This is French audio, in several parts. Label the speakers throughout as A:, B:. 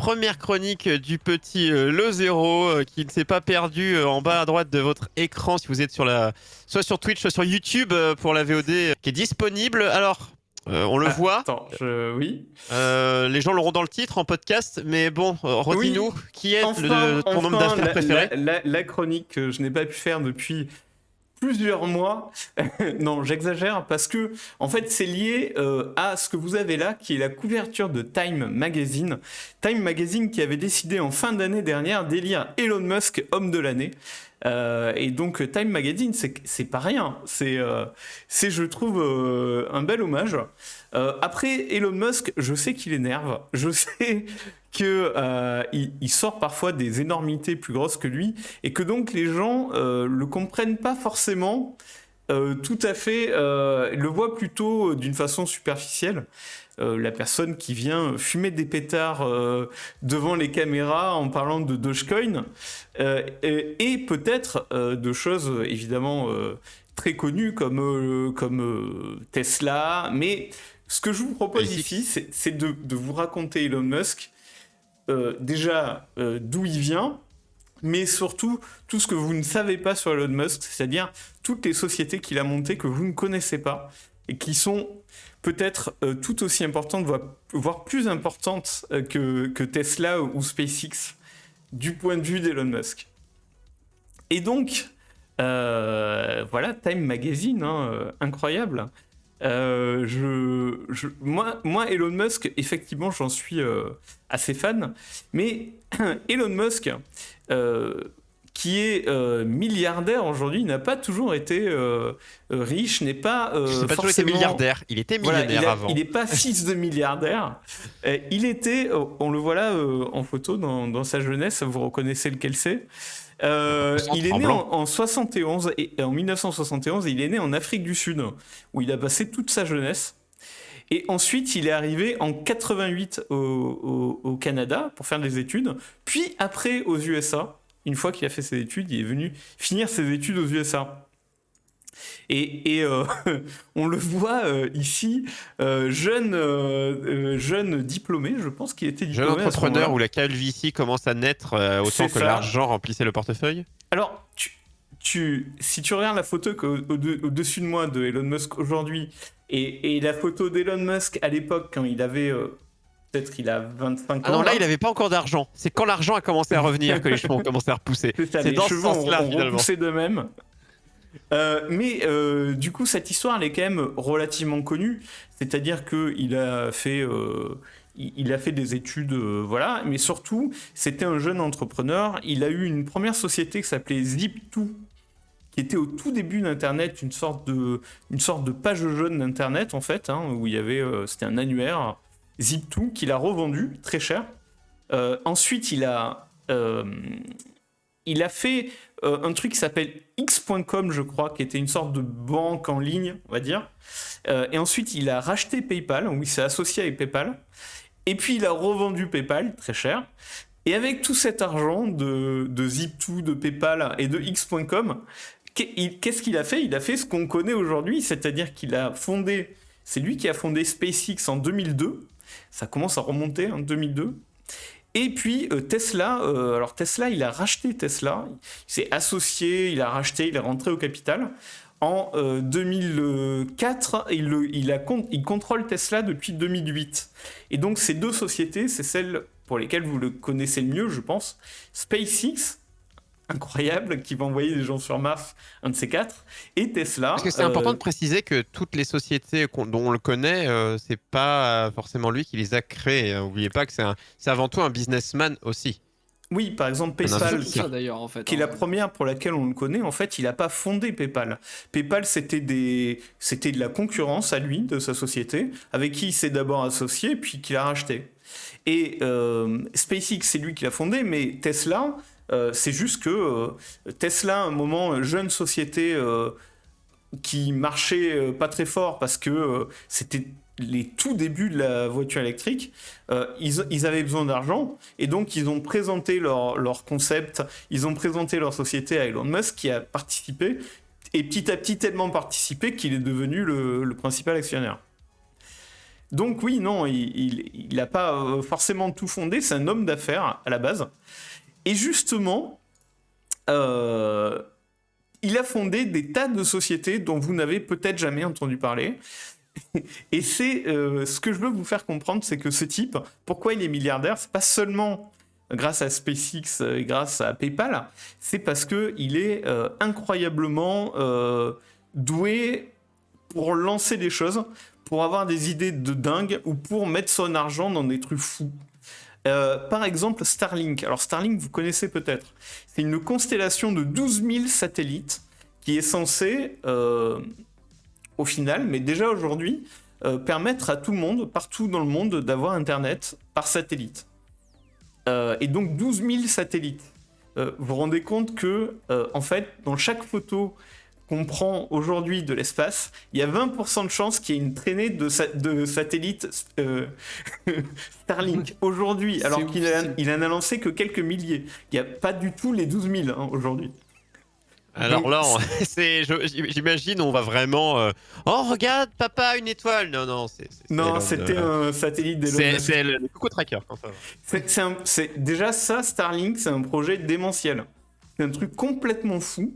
A: première chronique du petit Le Zéro qui ne s'est pas perdu en bas à droite de votre écran si vous êtes soit sur Twitch, soit sur YouTube pour la VOD qui est disponible. Alors, on le voit,
B: Attends, oui.
A: les gens l'auront dans le titre en podcast, mais bon, redis-nous,
B: Oui,
A: qui est ton homme d'affaires préféré?
B: la chronique que je n'ai pas pu faire depuis plusieurs mois. Non, j'exagère parce que en fait c'est lié à ce que vous avez là, qui est la couverture de Time Magazine. Time Magazine qui avait décidé en fin d'année dernière d'élire Elon Musk homme de l'année. Et donc Time Magazine, c'est pas rien. C'est je trouve un bel hommage. Après Elon Musk, je sais qu'il énerve. Je sais que il sort parfois des énormités plus grosses que lui et que donc les gens le comprennent pas forcément tout à fait, le voient plutôt d'une façon superficielle. La personne qui vient fumer des pétards devant les caméras en parlant de Dogecoin et peut-être de choses évidemment très connues comme Tesla, mais ce que je vous propose ici, c'est de vous raconter Elon Musk, déjà d'où il vient, mais surtout tout ce que vous ne savez pas sur Elon Musk, c'est-à-dire toutes les sociétés qu'il a montées que vous ne connaissez pas et qui sont peut-être tout aussi importantes, voire plus importantes que Tesla ou SpaceX du point de vue d'Elon Musk. Et donc, voilà, Time Magazine, incroyable. Moi, Elon Musk, effectivement, j'en suis assez fan, mais Elon Musk, qui est milliardaire aujourd'hui, n'a pas toujours été riche, n'est pas
A: Il n'a pas toujours été
B: forcément
A: milliardaire, il était millionnaire avant.
B: Il n'est pas fils de milliardaire. Il était, on le voit là en photo dans sa jeunesse, vous reconnaissez lequel c'est. Il est né en 71 et en 1971, il est né en Afrique du Sud où il a passé toute sa jeunesse. Et ensuite, il est arrivé en 88 au Canada pour faire des études. Puis après aux USA, une fois qu'il a fait ses études, il est venu finir ses études aux USA. Et on le voit ici, jeune diplômé, je pense qu'il était diplômé.
A: Jeune entrepreneur où la calvitie commence à naître autant que l'argent remplissait le portefeuille.
B: Alors, si tu regardes la photo au-dessus de moi de Elon Musk aujourd'hui et la photo d'Elon Musk à l'époque quand il avait... peut-être il a 25 ans.
A: Ah non, là, il n'avait pas encore d'argent. C'est quand l'argent a commencé à revenir que les cheveux ont commencé à repousser.
B: C'est dans ce sens-là, finalement. Repoussé de même. Mais du coup, cette histoire, elle est quand même relativement connue. C'est-à-dire qu'il a fait... il a fait des études, voilà, mais surtout, c'était un jeune entrepreneur. Il a eu une première société qui s'appelait Zip2, qui était au tout début d'Internet, une sorte de page jaune d'Internet, en fait, où il y avait, c'était un annuaire, Zip2, qu'il a revendu très cher. Ensuite, il a fait un truc qui s'appelle X.com, je crois, qui était une sorte de banque en ligne, on va dire. Et ensuite, il a racheté PayPal, où il s'est associé avec PayPal. Et puis, il a revendu PayPal, très cher. Et avec tout cet argent de Zip2, de PayPal et de X.com, qu'est-ce qu'il a fait ? Il a fait ce qu'on connaît aujourd'hui, c'est-à-dire qu'il a fondé... C'est lui qui a fondé SpaceX en 2002. Ça commence à remonter en 2002. Et puis Tesla, alors Tesla, il a racheté Tesla. Il s'est associé, il a racheté, il est rentré au capital. En 2004, il contrôle Tesla depuis 2008. Et donc ces deux sociétés, c'est celles pour lesquelles vous le connaissez le mieux, je pense. SpaceX, incroyable, qui va envoyer des gens sur Mars, un de ces quatre, et Tesla.
A: Parce que c'est important de préciser que toutes les sociétés dont on le connaît, c'est pas forcément lui qui les a créées. N'oubliez pas que c'est avant tout un businessman aussi.
B: Oui, par exemple PayPal, qui est la première pour laquelle on le connaît, en fait, il n'a pas fondé PayPal. PayPal, c'était de la concurrence à lui, de sa société, avec qui il s'est d'abord associé, puis qu'il a racheté. Et SpaceX, c'est lui qui l'a fondé, mais Tesla... c'est juste que Tesla, à un moment, jeune société qui marchait pas très fort parce que c'était les tout débuts de la voiture électrique, ils avaient besoin d'argent et donc ils ont présenté leur concept, ils ont présenté leur société à Elon Musk qui a participé et petit à petit tellement participé qu'il est devenu le principal actionnaire. Donc oui, non, il n'a pas forcément tout fondé, c'est un homme d'affaires à la base. Et justement, il a fondé des tas de sociétés dont vous n'avez peut-être jamais entendu parler. Et c'est ce que je veux vous faire comprendre, c'est que ce type, pourquoi il est milliardaire, c'est pas seulement grâce à SpaceX et grâce à PayPal, c'est parce que il est incroyablement doué pour lancer des choses, pour avoir des idées de dingue ou pour mettre son argent dans des trucs fous. Par exemple, Starlink. Alors Starlink, vous connaissez peut-être. C'est une constellation de 12 000 satellites qui est censée, au final, mais déjà aujourd'hui, permettre à tout le monde, partout dans le monde, d'avoir Internet par satellite. Et donc 12 000 satellites. Vous vous rendez compte que, en fait, dans chaque photo qu'on prend aujourd'hui de l'espace, il y a 20% de chances qu'il y ait une traînée de satellites Starlink aujourd'hui, alors qu'il en a lancé que quelques milliers. Il n'y a pas du tout les 12 000 aujourd'hui.
A: Alors
B: Donc,
A: là, j'imagine, on va vraiment. Oh, regarde, papa, une étoile. Non,
B: non,
A: Elon,
B: c'était un satellite d'Elon Musk.
A: C'est le Coco Tracker. Quand ça va.
B: Déjà ça, Starlink, c'est un projet démentiel. C'est un truc complètement fou.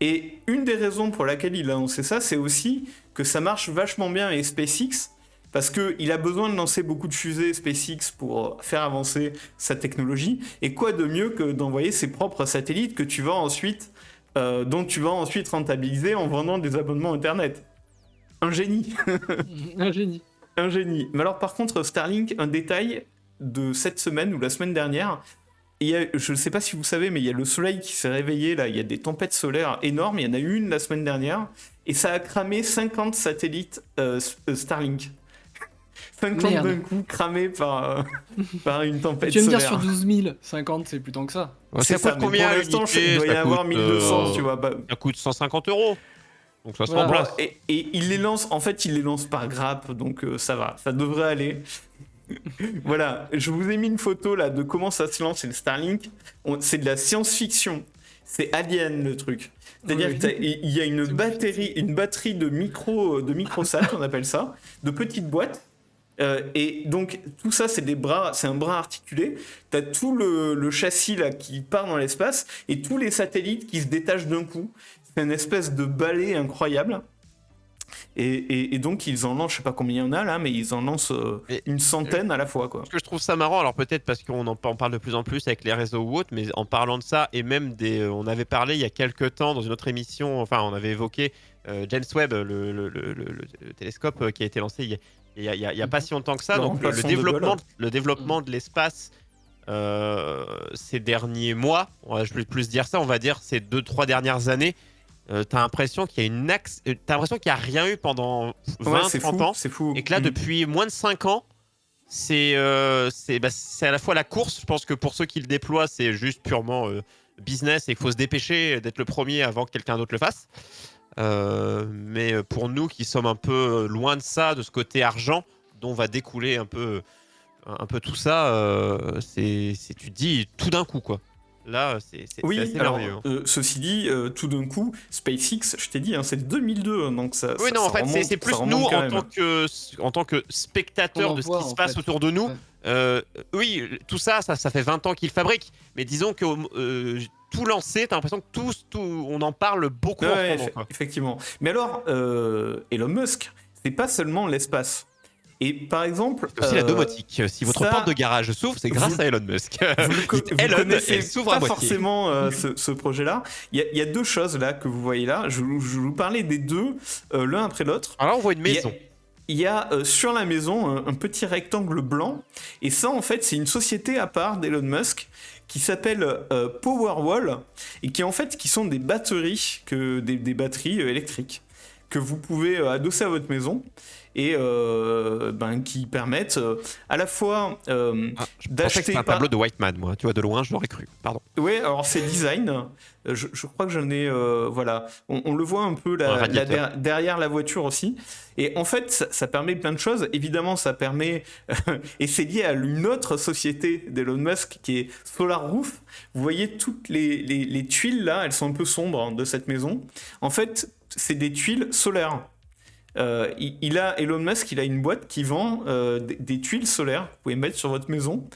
B: Et une des raisons pour laquelle il a lancé ça, c'est aussi que ça marche vachement bien avec SpaceX, parce qu'il a besoin de lancer beaucoup de fusées SpaceX pour faire avancer sa technologie. Et quoi de mieux que d'envoyer ses propres satellites que tu vas ensuite, dont tu vas ensuite rentabiliser en vendant des abonnements Internet. Un génie.
C: Un génie.
B: Un génie. Mais alors par contre, Starlink, un détail de cette semaine ou la semaine dernière, je ne sais pas si vous savez, mais il y a le soleil qui s'est réveillé, là, il y a des tempêtes solaires énormes, il y en a eu une la semaine dernière, et ça a cramé 50 satellites Starlink. 50 d'un coup cramés par une tempête solaire.
C: Tu vas me dire sur 12 000, 50 c'est plus tant que ça.
A: Ouais,
B: c'est ça,
A: combien
B: pour l'instant, il doit y en avoir 1200, tu vois.
A: Ça coûte 150 €. Donc ça se
C: Voilà.
A: remplace.
B: Et il les lance, en fait, il les lance par grappe, donc ça va, ça devrait aller. Voilà, je vous ai mis une photo là de comment ça se lance, c'est le Starlink. C'est de la science-fiction. C'est Alien le truc. C'est-à-dire qu'il y a une batterie de microsat, on appelle ça, de petites boîtes. Et donc tout ça c'est un bras articulé. T'as tout le châssis là qui part dans l'espace et tous les satellites qui se détachent d'un coup. C'est une espèce de balai incroyable. Et donc ils en lancent, je sais pas combien il y en a là, mais ils en lancent une centaine à la fois, quoi.
A: Parce que je trouve ça marrant, alors peut-être parce qu'on en parle de plus en plus avec les réseaux ou autres, mais en parlant de ça, et même on avait parlé il y a quelques temps dans une autre émission, enfin on avait évoqué James Webb, le télescope qui a été lancé il y a pas si longtemps que ça, donc le développement de l'espace ces derniers mois, je vais plus dire ça, on va dire ces 2-3 dernières années, t'as l'impression qu'il y a rien eu pendant 20-30 ans,
B: c'est fou.
A: et que là depuis moins de 5 ans c'est à la fois la course. Je pense que pour ceux qui le déploient c'est juste purement business et qu'il faut se dépêcher d'être le premier avant que quelqu'un d'autre le fasse, mais pour nous qui sommes un peu loin de ça, de ce côté argent dont va découler un peu tout ça, tu te dis tout d'un coup quoi. Là, c'est assez merveilleux.
B: Ceci dit, tout d'un coup, SpaceX, je t'ai dit, c'est 2002, donc ça.
A: Oui, non, en fait,
B: remonte,
A: c'est plus nous en tant que spectateurs de ce qui se passe autour de nous. Ouais. Oui, tout ça fait 20 ans qu'ils fabriquent, mais disons que tout lancé, t'as l'impression que on en parle beaucoup en ce moment.
B: Effectivement. Mais alors, Elon Musk, c'est pas seulement l'espace. Et par exemple,
A: c'est aussi la domotique. Si votre porte de garage s'ouvre, c'est grâce à Elon Musk.
B: Elle s'ouvre pas forcément ce projet-là. Il y a deux choses là que vous voyez là. Je vous parlais des deux, l'un après l'autre.
A: Alors là, on voit une maison.
B: Il y a sur la maison un petit rectangle blanc. Et ça, en fait, c'est une société à part d'Elon Musk qui s'appelle Powerwall et qui sont des batteries, des batteries électriques que vous pouvez adosser à votre maison et qui permettent à la fois d'acheter.
A: C'est un tableau de Whiteman, moi. Tu vois, de loin, je l'aurais cru. Pardon.
B: Oui, alors c'est design. Je crois que j'en ai. Voilà. On le voit un peu derrière la voiture aussi. Et en fait, ça permet plein de choses. Évidemment, ça permet. Et c'est lié à une autre société d'Elon Musk qui est Solar Roof. Vous voyez toutes les tuiles là, elles sont un peu sombres de cette maison. En fait, c'est des tuiles solaires. Elon Musk, il a une boîte qui vend des tuiles solaires que vous pouvez mettre sur votre maison.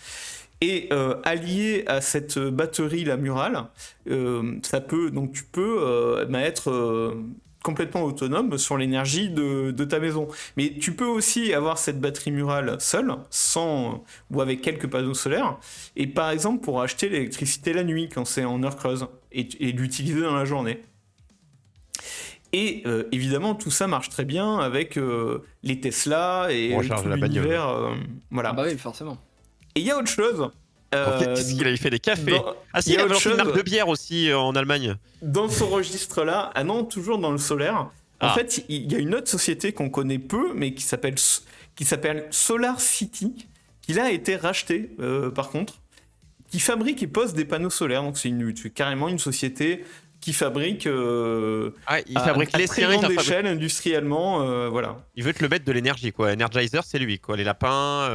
B: Et allié à cette batterie, la Mural, donc tu peux être complètement autonome sur l'énergie de ta maison. Mais tu peux aussi avoir cette batterie Mural seule, sans ou avec quelques panneaux solaires, et par exemple pour acheter l'électricité la nuit quand c'est en heure creuse, et l'utiliser dans la journée. Et évidemment, tout ça marche très bien avec les Tesla et
A: recharge
B: tout
A: la bagnole.
B: l'univers. Voilà.
C: Ah bah oui, forcément.
B: Et il y a autre chose.
A: Qu'est-ce qu'il avait fait des cafés? Ah si,
B: il y
A: il
B: a
A: avait
B: autre
A: lancé une
B: chose
A: marque de bière aussi en Allemagne.
B: dans ce registre-là. Ah non, toujours dans le solaire. En
A: Ah.
B: fait, il y a une autre société qu'on connaît peu, mais qui s'appelle Solar City, qui là a été rachetée, par contre, qui fabrique et pose des panneaux solaires. Donc c'est carrément une société qui fabrique
A: Ah, il fabrique
B: à
A: les
B: très
A: siens,
B: grande échelle, industriellement, voilà.
A: il veut te le mettre de l'énergie, quoi. Energizer, c'est lui, quoi. Les lapins,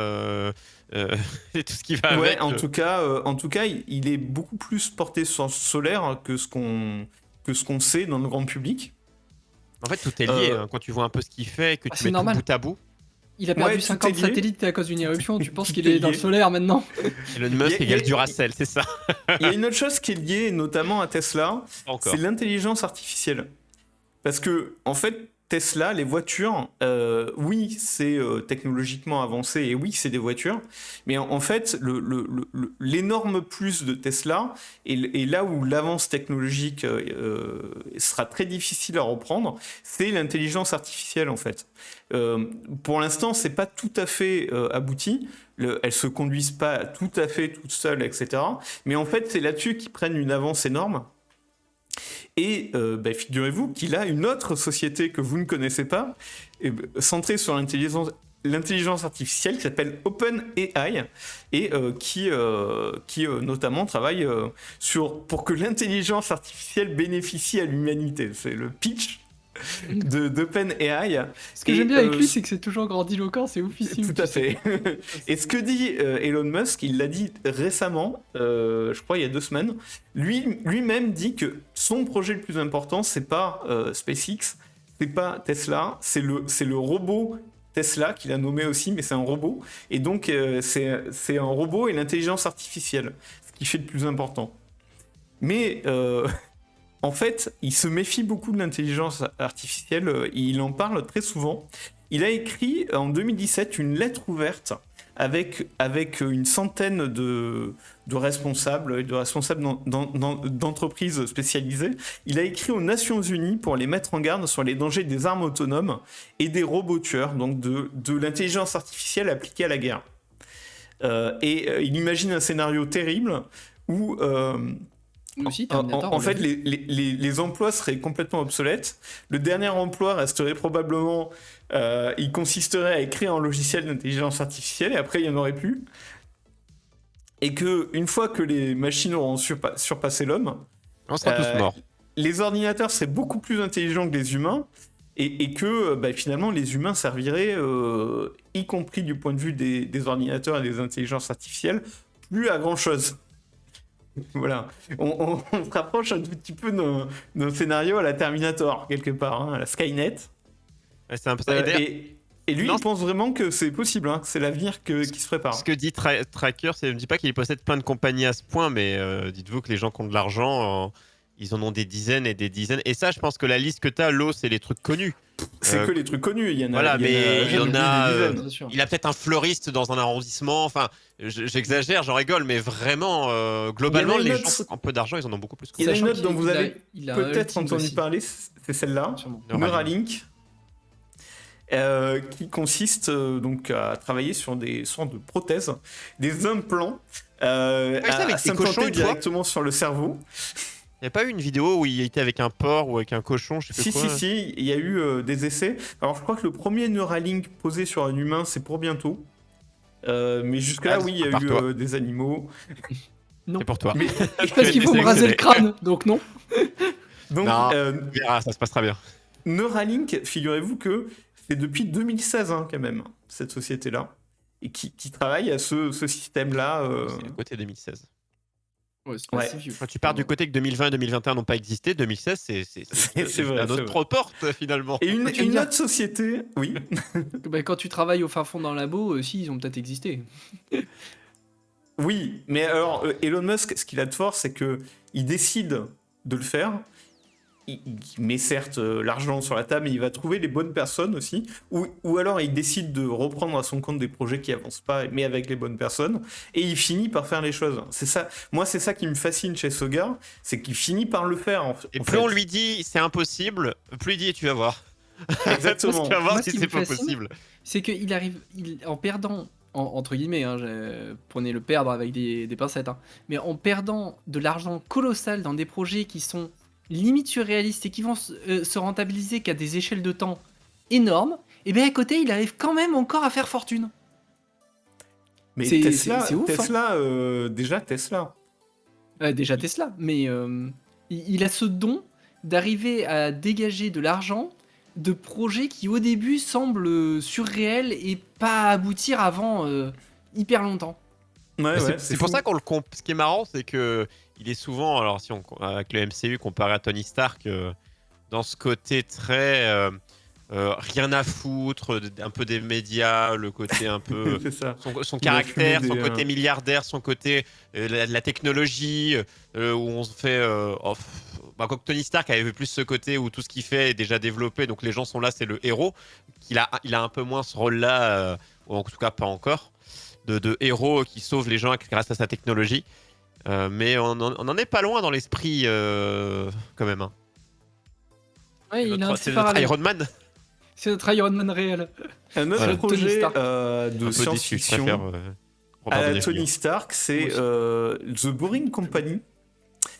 A: et tout ce qui va
B: Ouais,
A: avec.
B: en tout cas, il est beaucoup plus porté sur le solaire que ce qu'on sait dans le grand public.
A: En fait, tout est lié. Hein. Quand tu vois un peu ce qu'il fait, que tu
C: c'est
A: mets
C: normal.
A: tout bout à bout.
C: Il a perdu
B: Ouais, tout
C: 50
B: est lié.
C: satellites à cause d'une éruption. Tu penses
B: Tout
C: qu'il
B: est
C: est dans le
B: lié.
C: solaire maintenant?
A: Elon Musk
B: Il y a-
A: égale Duracell, c'est ça.
B: Il y a une autre chose qui est liée notamment à Tesla,
A: Pas encore.
B: c'est l'intelligence artificielle. Parce que, en fait, Tesla, les voitures, oui, c'est technologiquement avancé et oui, c'est des voitures. Mais en fait, l'énorme plus de Tesla et là où l'avance technologique sera très difficile à reprendre, c'est l'intelligence artificielle en fait. Pour l'instant, c'est pas tout à fait abouti. Elles se conduisent pas tout à fait toutes seules, etc. Mais en fait, c'est là-dessus qu'ils prennent une avance énorme. Et figurez-vous qu'il a une autre société que vous ne connaissez pas, centrée sur l'intelligence artificielle, qui s'appelle OpenAI, et qui notamment travaille pour que l'intelligence artificielle bénéficie à l'humanité. C'est le pitch d'OpenAI.
C: Ce que j'aime bien avec lui, c'est que c'est toujours grandiloquent, c'est oufissime.
B: Tout à fait. Et ce que dit Elon Musk, il l'a dit récemment, je crois il y a 2 semaines, lui-même dit que son projet le plus important, c'est pas SpaceX, c'est pas Tesla, c'est le robot Tesla qu'il a nommé aussi, mais c'est un robot. Et donc c'est un robot et l'intelligence artificielle, ce qui fait le plus important. Mais en fait, il se méfie beaucoup de l'intelligence artificielle, il en parle très souvent. Il a écrit en 2017 une lettre ouverte avec une centaine de responsables d'entreprises spécialisées. Il a écrit aux Nations Unies pour les mettre en garde sur les dangers des armes autonomes et des robots tueurs, donc de l'intelligence artificielle appliquée à la guerre. Il imagine un scénario terrible où
C: Aussi, Terminator,
B: en
C: on l'a
B: fait,
C: vu.
B: les emplois seraient complètement obsolètes. Le dernier emploi resterait probablement... il consisterait à écrire un logiciel d'intelligence artificielle et après, il n'y en aurait plus. Et que une fois que les machines auront surpassé l'homme,
A: On sera tous morts.
B: les ordinateurs seraient beaucoup plus intelligents que les humains et que finalement, les humains serviraient, y compris du point de vue des ordinateurs et des intelligences artificielles, plus à grand-chose. Voilà, on se rapproche un tout petit peu d'un scénario à la Terminator, quelque part, hein, à la Skynet.
A: Ouais, c'est un peu ça.
B: Et lui,
A: Non,
B: il pense vraiment que c'est possible, hein, que c'est l'avenir qui se prépare.
A: Ce que dit Tracker, c'est, je ne dis pas qu'il possède plein de compagnies à ce point, mais dites-vous que les gens qui ont de l'argent, ils en ont des dizaines et des dizaines. Et ça, je pense que la liste que tu as, l'eau, c'est les trucs connus.
B: C'est que les trucs connus, il y en a.
A: Voilà, mais il y en a.
B: des dizaines.
C: C'est sûr.
A: Il a peut-être un fleuriste dans un arrondissement. Enfin, j'exagère, j'en rigole, mais vraiment, globalement,
B: Il y en a
A: les
B: une
A: gens
B: autre-
A: qui ont peu d'argent, ils en ont beaucoup plus.
B: Il y en a une
C: Sachant
B: autre dont
C: qu'il-
B: vous
C: il a-
B: avez
C: il a
B: peut-être
C: Ultime
B: entendu
C: aussi.
B: parler, c'est celle-là,
C: Sûrement.
B: Neuralink, qui consiste donc à travailler sur des sortes de prothèses, des implants,
A: ça, avec
B: à
A: des cochons,
B: s'implanter
A: une fois
B: directement sur le cerveau.
A: Il n'y a pas eu une vidéo où il était avec un porc ou avec un cochon, je sais plus quoi.
B: Si, il y a eu des essais. Alors je crois que le premier Neuralink posé sur un humain, c'est pour bientôt. Mais jusque-là,
A: Ah,
B: oui, il y
A: à
B: a
A: part
B: eu
A: toi.
B: des animaux.
C: Non.
A: C'est pour toi.
B: Mais
C: Parce qu'il faut me raser le crâne, donc non.
B: donc,
A: Non. On verra, ça se passera bien.
B: Neuralink, figurez-vous que c'est depuis 2016 hein, quand même, cette société-là, et qui travaille à ce système-là.
A: C'est le côté 2016.
C: Ouais, c'est pas
B: Ouais.
C: si vieux.
A: Quand tu pars du côté que 2020 et 2021 n'ont pas existé, 2016, c'est
B: vrai,
A: à
B: c'est
A: notre
B: vrai.
A: porte, finalement.
B: Et une,
C: Tu vas me
B: une
C: dire-
B: autre société, oui.
C: Bah, quand tu travailles au fin fond d'un labo, si, ils ont peut-être existé.
B: Oui, mais alors Elon Musk, ce qu'il a de fort, c'est que il décide de le faire. Il met certes l'argent sur la table, mais il va trouver les bonnes personnes aussi. Ou alors il décide de reprendre à son compte des projets qui avancent pas, mais avec les bonnes personnes. Et il finit par faire les choses. C'est ça. Moi, c'est ça qui me fascine chez ce gars, c'est qu'il finit par le faire.
A: Et
B: en
A: plus
B: fait.
A: on lui dit c'est impossible, plus il dit tu vas voir.
B: Exactement.
A: Tu vas voir
C: Moi, ce
A: si
C: qui
A: c'est
C: me
A: pas
C: fascine,
A: possible.
C: C'est qu'il arrive, en perdant, entre guillemets, hein, prenez le perdre avec des pincettes, hein, mais en perdant de l'argent colossal dans des projets qui sont limite surréalistes et qui vont se rentabiliser qu'à des échelles de temps énormes, et bien à côté, il arrive quand même encore à faire fortune.
B: Mais
C: C'est-
B: Tesla,
C: c'est ouf, hein.
B: déjà Tesla.
C: Déjà Tesla, mais il a ce don d'arriver à dégager de l'argent de projets qui au début semblent surréels et pas aboutir avant hyper longtemps.
B: Ouais,
A: C'est pour ça qu'on le ce qui est marrant, c'est que il est souvent, alors si on avec le MCU comparé à Tony Stark, dans ce côté très rien à foutre, un peu des médias, le côté un peu
B: c'est ça.
A: son
B: Il a
A: caractère,
B: fumé
A: son
B: des,
A: côté milliardaire, son côté la technologie, où on se fait. Quoique Tony Stark avait plus ce côté où tout ce qu'il fait est déjà développé, donc les gens sont là, c'est le héros. Il a un peu moins ce rôle-là, ou en tout cas pas encore, de héros qui sauve les gens grâce à sa technologie. Mais on en est pas loin dans l'esprit quand même. Hein.
C: Ouais, il a un
A: C'est
C: petit
A: notre
C: parallèle.
A: Iron Man.
C: C'est notre Iron Man réel.
B: Un autre
A: Voilà.
C: Tony
B: projet
C: Stark.
B: de
A: Un peu déçu, je
B: science-fiction
A: préfère.
B: à
A: Robert
B: la
A: Downey
B: Tony
A: Jr.
B: Stark, c'est The Boring Company.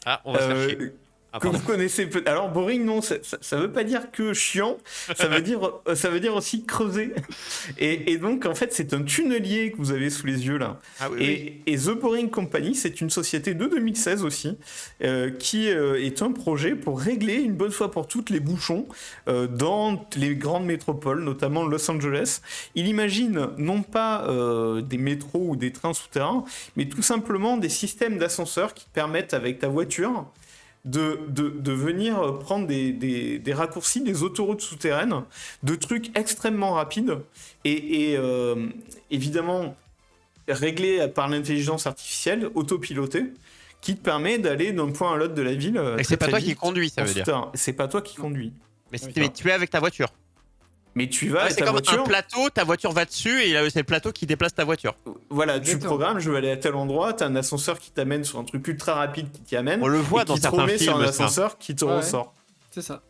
A: Ah, on va se faire chier. Ah,
B: Que
A: pardon.
B: vous connaissez peut-être. Alors Boring, non, ça veut pas dire que chiant, ça veut dire aussi creuser. Et donc en fait c'est un tunnelier que vous avez sous les yeux là.
A: Ah oui, oui.
B: Et The Boring Company, c'est une société de 2016 aussi, qui est un projet pour régler une bonne fois pour toutes les bouchons dans les grandes métropoles, notamment Los Angeles. Il imagine non pas des métros ou des trains souterrains, mais tout simplement des systèmes d'ascenseurs qui permettent avec ta voiture de venir prendre des raccourcis, des autoroutes souterraines, de trucs extrêmement rapides et évidemment réglés par l'intelligence artificielle, autopilotée, qui te permet d'aller d'un point à l'autre de la ville.
A: Et c'est pas toi qui conduis, ça veut dire.
B: C'est pas toi qui conduis.
A: Mais
C: Oui,
A: tu es avec ta voiture.
B: Mais tu vas
A: Ouais,
B: avec
A: c'est
B: ta
A: comme
B: voiture.
A: un plateau, ta voiture va dessus et c'est le plateau qui déplace ta voiture.
B: Voilà,
C: Exactement.
B: tu programmes, je veux aller à tel endroit, t'as un ascenseur qui t'amène sur un truc ultra rapide qui t'y amène.
A: On le voit
B: et
A: dans
B: qui te
A: certains
B: remet sur un
A: films, ça.
B: ascenseur qui te
C: Ouais.
B: ressort.
C: C'est ça.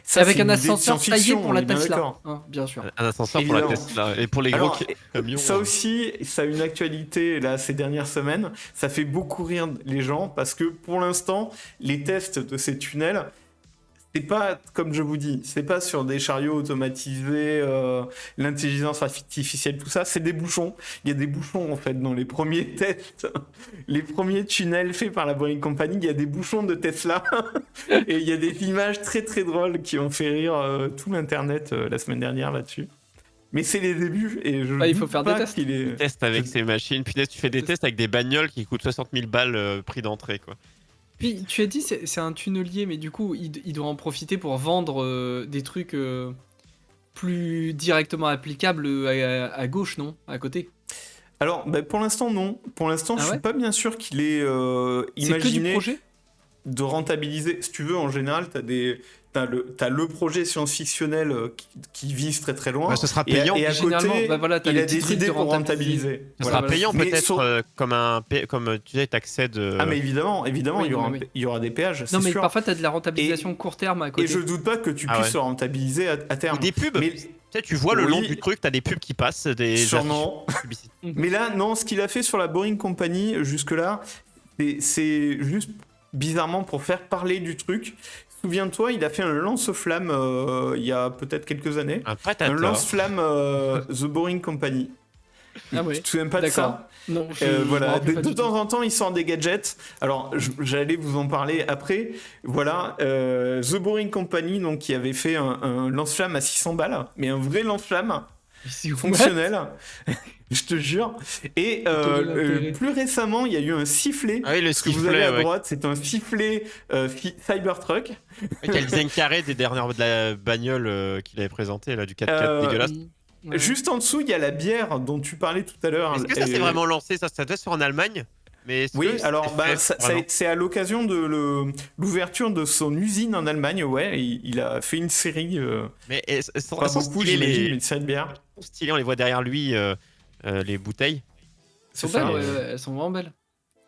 B: Ça,
C: Avec
B: c'est
C: un
B: une idée de
C: ascenseur taillé
B: science-fiction,
C: pour
B: on
C: la
B: est bien
C: Tesla.
B: d'accord.
C: Hein, bien sûr.
A: Un ascenseur pour la
B: Évidemment.
A: Tesla. Et pour les gros
B: Alors,
A: camions.
B: ça aussi, ça a une actualité là ces dernières semaines. Ça fait beaucoup rire les gens parce que pour l'instant, les tests de ces tunnels, c'est pas comme je vous dis, c'est pas sur des chariots automatisés, l'intelligence artificielle, tout ça, c'est des bouchons. Il y a des bouchons en fait dans les premiers tests, les premiers tunnels faits par la Boring Company. Il y a des bouchons de Tesla et il y a des images très très drôles qui ont fait rire tout l'internet la semaine dernière là-dessus. Mais c'est les débuts et je
C: il faut
B: doute
C: faire des
B: pas
C: tests.
B: qu'il est...
A: Test avec ces machines. Punaise, tu fais des tests avec des bagnoles qui coûtent 60 000 balles prix d'entrée, quoi.
C: Puis tu as dit c'est un tunnelier, mais du coup il doit en profiter pour vendre des trucs plus directement applicables à gauche, non? À côté.
B: Alors, pour l'instant, non. Pour l'instant,
C: Ah
B: je
C: ouais
B: suis pas bien sûr qu'il ait
C: C'est que du
B: imaginé
C: projet?
B: de rentabiliser. Si tu veux, en général, t'as le projet science-fictionnel qui vise très très loin.
A: Bah, ce sera
B: Et à-
A: payant.
B: Et à
C: Généralement,
B: côté,
C: bah voilà, t'as
B: il
C: les
B: a
C: petits
B: des
C: trucs
B: idées
C: de
B: pour rentabiliser.
A: Ce
B: Voilà.
A: sera payant
B: Mais
A: peut-être
B: sur-
A: comme tu sais, t'accèdes.
B: Ah, mais évidemment,
C: Oui,
B: il y aura,
C: oui.
B: il y aura des péages,
C: Non
B: c'est
C: mais
B: sûr.
C: parfois t'as de la rentabilisation court terme à
B: Et
C: côté.
B: je doute pas que tu
A: Ah
B: puisses
A: ouais.
B: le rentabiliser à terme.
A: Ou des pubs.
B: Mais
A: Tu sais, tu vois le long
B: Oui.
A: du truc, t'as des pubs qui passent, des
B: sûrement.
A: affiches publicitaires.
B: Mais là, non, ce qu'il a fait sur la Boring Company jusque-là, c'est juste bizarrement pour faire parler du truc. Souviens-toi, il a fait un lance-flamme il y a peut-être quelques années.
A: Un
B: Un
A: patatas.
B: lance-flamme The Boring Company.
C: Ah ouais.
B: Tu te souviens pas de
C: D'accord.
B: ça?
C: Non, je me
B: Voilà,
C: rappelle pas
B: de
C: du
B: temps
C: tout.
B: en temps, il sort des gadgets. Alors, j'allais vous en parler après. Voilà, The Boring Company, donc, qui avait fait un lance-flamme à 600 balles, mais un vrai lance-flamme
C: C'est ouf.
B: fonctionnel. je te jure. Et
C: l'intérêt.
B: plus récemment, il y a eu un sifflet.
A: Ah oui, le
B: Ce que vous avez
A: sifflet,
B: à
A: ouais.
B: droite, c'est un sifflet Cybertruck.
A: Qui a le design carré des dernières de la bagnole qu'il avait présenté, là, du 4x4
B: Euh,
A: dégueulasse.
C: Ouais.
B: Juste en dessous, il y a la bière dont tu parlais tout à l'heure.
A: Est-ce que ça s'est vraiment lancé? Ça devait se faire en Allemagne. Mais est-ce
B: Oui,
A: que
B: alors
A: c'est
B: bah,
A: fait, vraiment
B: c'est à l'occasion de l'ouverture de son usine en Allemagne, ouais, il a fait une série,
A: Mais elles sont
B: pas
A: elles sont
B: beaucoup,
A: stylées,
B: j'imagine, mais
A: les...
B: une série de bières.
A: elles sont stylées, on les voit derrière lui, les bouteilles.
C: Elles sont
B: C'est ça.
C: belles, ouais, elles sont vraiment belles.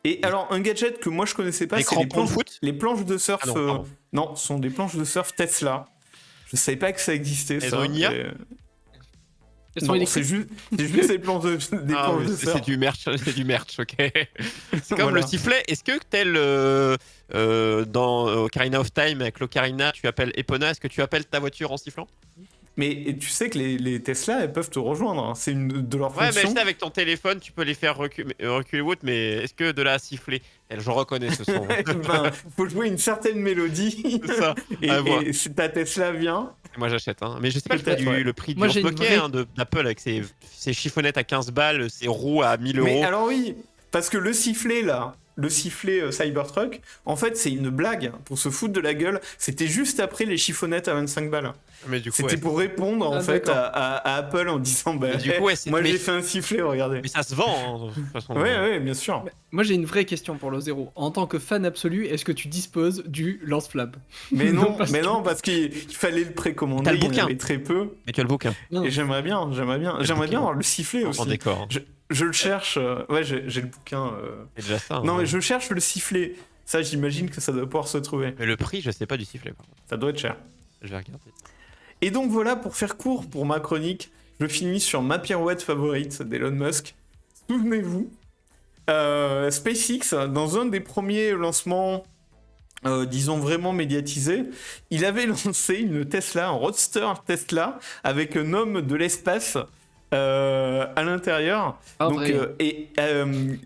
B: Et alors, un gadget que moi je connaissais pas,
A: Les
B: c'est les
A: crampons de
B: planches,
A: foot.
B: les planches de surf.
A: Ah non, pardon.
B: Non, ce sont des planches de surf Tesla. Je savais pas que ça existait.
A: Elles
B: ça.
A: ont une IA
B: Et-
C: Elles sont
B: Non, c'est
C: électriques.
B: juste des planches des
A: Ah,
B: planches
A: mais
B: de
A: c'est
B: surf.
A: du merch, c'est du merch, ok. C'est comme
B: Voilà.
A: le sifflet. Est-ce que tel dans Ocarina of Time avec l'Ocarina, tu appelles Epona, est-ce que tu appelles ta voiture en sifflant?
B: Mais tu sais que les Tesla, elles peuvent te rejoindre. Hein. C'est une de leurs
A: Ouais, mais je
B: fonctions.
A: sais, avec ton téléphone, tu peux les faire reculer ou autre, mais est-ce que de là à siffler? Je reconnais ce son.
B: Ben, faut jouer une certaine mélodie.
A: C'est ça.
B: Et,
A: À voir.
B: et si ta Tesla vient,
A: Moi j'achète, hein. Mais je sais pas
B: Peut-être, ouais.
A: le prix
C: Moi,
A: du
C: j'ai une
A: Poké
C: vraie-
A: d'Apple avec ses chiffonnettes à 15 balles, ses roues à 1000
B: Mais
A: euros.
B: alors oui, parce que le sifflet là, le sifflet Cybertruck, en fait c'est une blague pour se foutre de la gueule. C'était juste après les chiffonnettes à 25 balles.
A: Mais du coup,
B: C'était
A: ouais.
B: pour répondre en
C: Ah,
B: fait
C: d'accord.
B: à Apple en disant bah,
A: Mais du coup, ouais,
B: moi
A: mais-
B: j'ai fait un sifflet, regardez.
A: Mais ça se vend, hein, de toute façon.
B: Ouais, bien sûr.
C: Moi j'ai une vraie question pour le zéro. En tant que fan absolu, est-ce que tu disposes du lance-flamme?
B: Mais non,
C: Parce
B: mais
C: que-
B: non, parce qu'il fallait le précommander.
A: T'as le
B: Il y en
A: bouquin.
B: avait très peu.
A: Mais tu as le bouquin
C: Non.
B: Et j'aimerais bien avoir le sifflet
A: en
B: aussi.
A: décor.
B: Je le cherche. Ouais, j'ai le bouquin.
A: C'est déjà ça.
B: Non,
A: hein.
B: mais je cherche le sifflet. Ça, j'imagine que ça doit pouvoir se trouver.
A: Mais le prix, je sais pas du sifflet. Par contre.
B: Ça doit être cher.
A: Je vais regarder.
B: Et donc voilà, pour faire court pour ma chronique, je finis sur ma pirouette favorite d'Elon Musk. Souvenez-vous, SpaceX, dans un des premiers lancements, disons vraiment médiatisés, il avait lancé une Tesla, un Roadster Tesla, avec un homme de l'espace à l'intérieur.
C: Ah,
B: Donc,
C: vrai.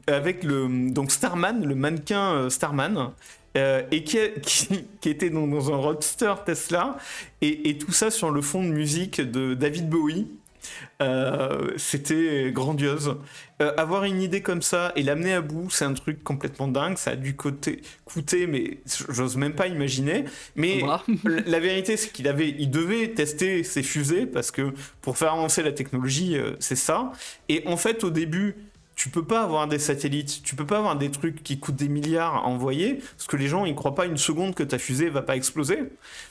B: avec donc Starman, le mannequin Starman. Et qui était dans un Roadster Tesla, et tout ça sur le fond de musique de David Bowie. C'était grandiose. Avoir une idée comme ça et l'amener à bout, c'est un truc complètement dingue. Ça a dû coûter, mais j'ose même pas imaginer. Mais
C: Bras.
B: la vérité, c'est il devait tester ses fusées, parce que pour faire avancer la technologie, c'est ça. Et en fait, au début, tu peux pas avoir des satellites, tu peux pas avoir des trucs qui coûtent des milliards à envoyer, parce que les gens ils croient pas une seconde que ta fusée va pas exploser.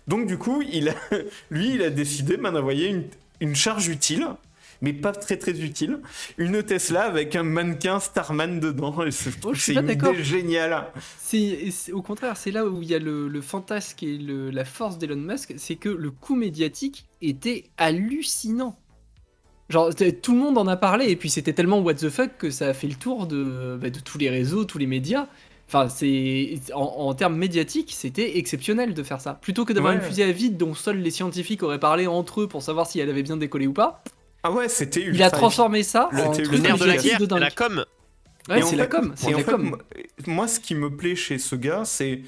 B: Donc du coup, il a décidé d'envoyer une charge utile, mais pas très très utile, une Tesla avec un mannequin Starman dedans. Et c'est
C: Oh, je suis
B: c'est
C: pas
B: une
C: d'accord.
B: idée géniale.
C: Au contraire, c'est là où il y a le fantasme et la force d'Elon Musk, c'est que le coût médiatique était hallucinant. Genre, tout le monde en a parlé, et puis c'était tellement what the fuck que ça a fait le tour de tous les réseaux, tous les médias. Enfin, en termes médiatiques, c'était exceptionnel de faire ça. Plutôt que d'avoir
B: Ouais.
C: une fusée à vide dont seuls les scientifiques auraient parlé entre eux pour savoir si elle avait bien décollé ou pas,
B: Ah ouais, c'était
C: il a transformé ça
B: Le
C: en
B: le
A: Le
C: truc
A: nerf de la
C: médiatique
A: guerre,
C: de
A: c'est
C: dingue.
A: la com.
C: Ouais,
B: Et en
C: c'est la
B: fait-
C: com, c'est
B: et en
C: la
B: fait,
C: com.
B: moi, ce qui me plaît chez ce gars, c'est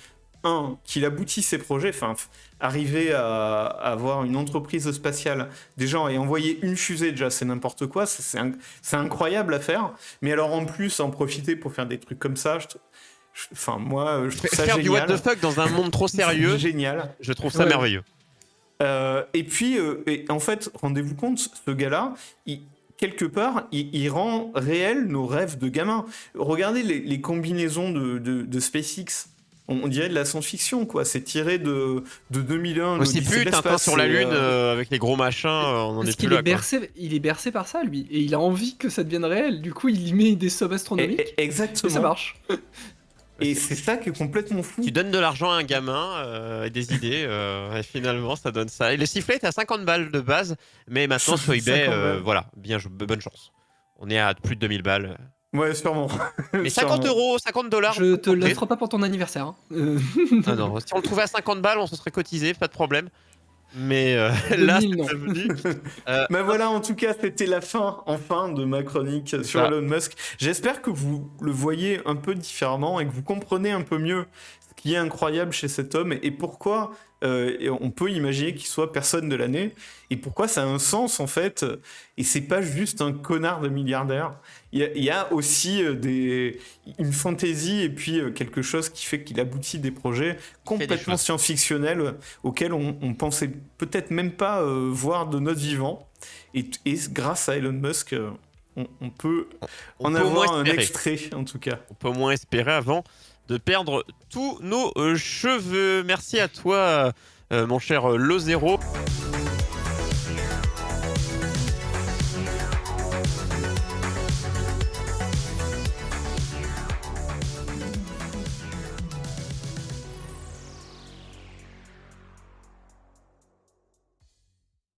B: qu'il aboutit ses projets, enfin, arriver à avoir une entreprise spatiale, déjà, et envoyer une fusée, déjà, c'est n'importe quoi, c'est incroyable à faire, mais alors en plus, en profiter pour faire des trucs comme ça, enfin, moi, je trouve ça
A: Faire
B: génial.
A: du what the fuck dans un monde trop sérieux,
B: Génial.
A: je trouve ça
C: Ouais.
A: merveilleux.
B: Et puis, en fait, rendez-vous compte, ce gars-là, quelque part, il rend réel nos rêves de gamins. Regardez les combinaisons de SpaceX. On dirait de la science-fiction, quoi. C'est tiré de 2001.
A: Aussi
B: l'Odyssée
A: plus
B: de
A: Tintin
B: l'espace,
A: sur la
B: et,
A: Lune avec les gros machins, on en
C: Parce
A: est plus
C: qu'il
A: là.
C: est bercé, il est bercé par ça, lui, et il a envie que ça devienne réel. Du coup, il y met des sommes astronomiques, et,
B: exactement.
C: ça marche.
B: Et c'est ça qui est complètement fou.
A: Tu donnes de l'argent à un gamin et des idées, et finalement ça donne ça. Et le sifflet est à 50 balles de base, mais maintenant sur eBay,
B: 50 balles.
A: voilà, bonne chance. On est à plus de 2000 balles.
B: Ouais, sûrement.
A: Mais 50
B: Sûrement.
A: euros, 50 dollars.
C: Je te l'offre pas pour ton anniversaire. Hein.
A: Ah non, si on le trouvait à 50 balles, on se serait cotisé, pas de problème. Mais là,
C: 2000, non.
A: c'est devenu.
B: Mais voilà, en tout cas, c'était la fin, enfin, de ma chronique sur
A: ça.
B: Elon Musk. J'espère que vous le voyez un peu différemment et que vous comprenez un peu mieux ce qui est incroyable chez cet homme et pourquoi on peut imaginer qu'il soit personne de l'année et pourquoi ça a un sens en fait. Et c'est pas juste un connard de milliardaire. Il y a aussi une fantaisie et puis quelque chose qui fait qu'il aboutit des projets complètement science-fictionnels auxquels on pensait peut-être même pas voir de notre vivant. Et grâce à Elon Musk, on peut en avoir un extrait en tout cas.
A: On peut au moins espérer avant de perdre tous nos cheveux. Merci à toi, mon cher Lozero.